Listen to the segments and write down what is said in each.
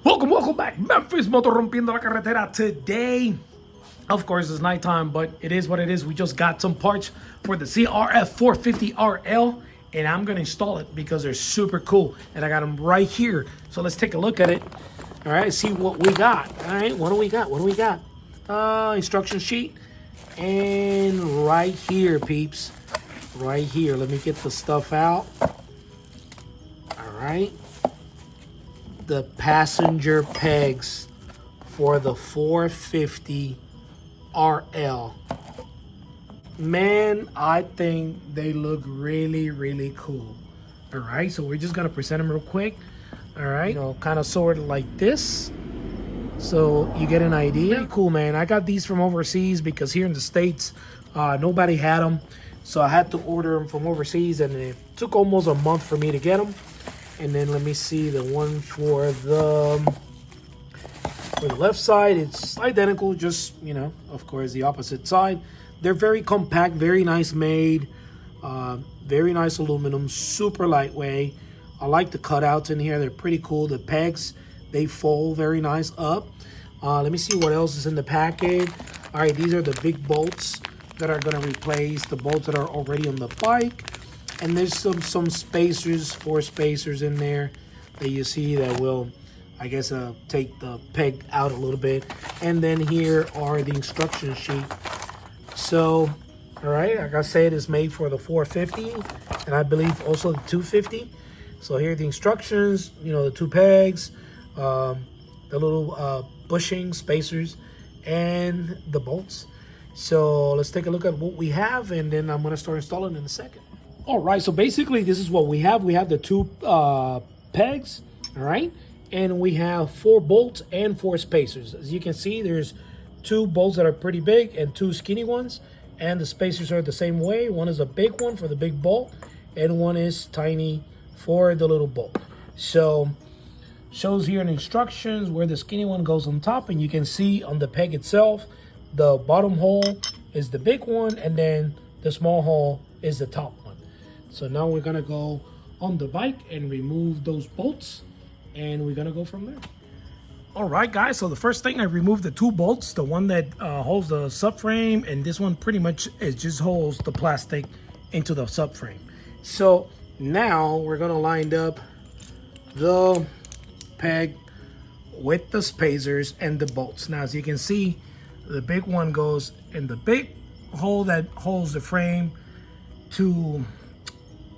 Welcome back. Memphis Moto Rompiendo la Carretera. Today, of course, it's nighttime, but it is what it is. We just got some parts for the CRF450RL, and I'm going to install it because they're super cool. And I got them right here. So let's take a look at it. All right, see what we got. All right, what do we got? Instruction sheet. And right here, peeps. Right here. Let me get the stuff out. All right. The passenger pegs for the 450RL. Man, I think they look really cool. All right, so we're just gonna present them real quick. All right, kind of sort of like this, so you get an idea. Pretty cool, man. I got these from overseas because here in the States, nobody had them, so I had to order them from overseas, and it took almost a month for me to get them. And then let me see the one for the left side. It's identical, just, of course, the opposite side. They're very compact, very nice made, very nice aluminum, super lightweight. I like the cutouts in here. They're pretty cool. The pegs, they fold very nice up. Let me see what else is in the package. All right, these are the big bolts that are going to replace the bolts that are already on the bike. And there's some spacers, 4 spacers in there that you see that will, I guess, take the peg out a little bit. And then here are the instruction sheet. So, all right, like I said, it's made for the 450 and I believe also the 250. So here are the instructions, the 2 pegs, the little bushing spacers, and the bolts. So let's take a look at what we have, and then I'm going to start installing in a second. All right, so basically this is what we have. We have the 2 pegs, all right? And we have 4 bolts and 4 spacers. As you can see, there's 2 bolts that are pretty big and 2 skinny ones. And the spacers are the same way. One is a big one for the big bolt, and one is tiny for the little bolt. So, shows here in instructions where the skinny one goes on top, and you can see on the peg itself, the bottom hole is the big one, and then the small hole is the top one. So now we're gonna go on the bike and remove those bolts, and we're gonna go from there. All right, guys, so the first thing, I removed the 2 bolts, the one that holds the subframe, and this one pretty much just holds the plastic into the subframe. So now we're gonna line up the peg with the spacers and the bolts. Now, as you can see, the big one goes in the big hole that holds the frame to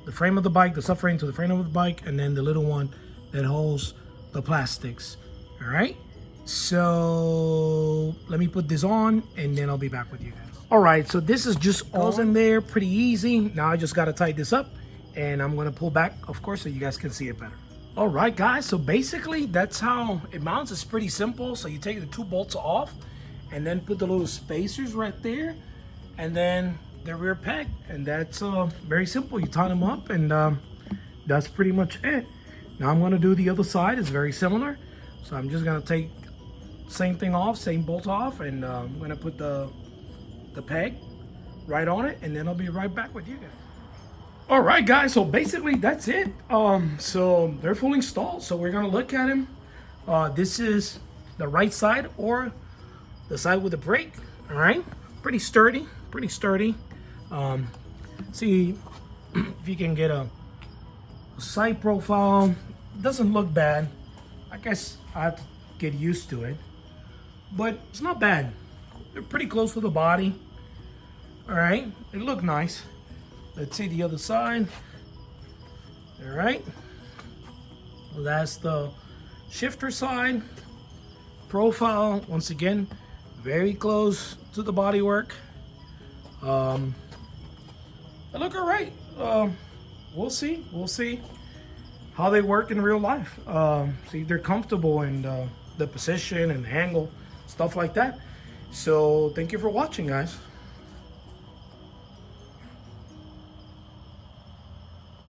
the frame of the bike, the subframe to the frame of the bike, and then the little one that holds the plastics. All right, so let me put this on and then I'll be back with you guys. All right, so this is just goes in there pretty easy. Now I just got to tighten this up, and I'm going to pull back, of course, so you guys can see it better. All right, guys, so basically that's how it mounts. It's pretty simple. So you take the 2 bolts off and then put the little spacers right there, and then the rear peg, and that's very simple. You tighten them up, and that's pretty much it. Now I'm going to do the other side. It's very similar. So I'm just going to take same thing off, same bolts off, and I'm going to put the peg right on it, and then I'll be right back with you guys. All right, guys, so basically that's it. So they're fully installed, so we're going to look at them. This is the right side, or the side with the brake. All right, pretty sturdy. See if you can get a side profile. Doesn't look bad. I guess I have to get used to it, but it's not bad. They're pretty close to the body. All right, they look nice. Let's see the other side. All right, well, that's the shifter side profile. Once again, very close to the bodywork. They look all right. We'll see how they work in real life. See if they're comfortable in the position and the angle, stuff like that. So thank you for watching, guys.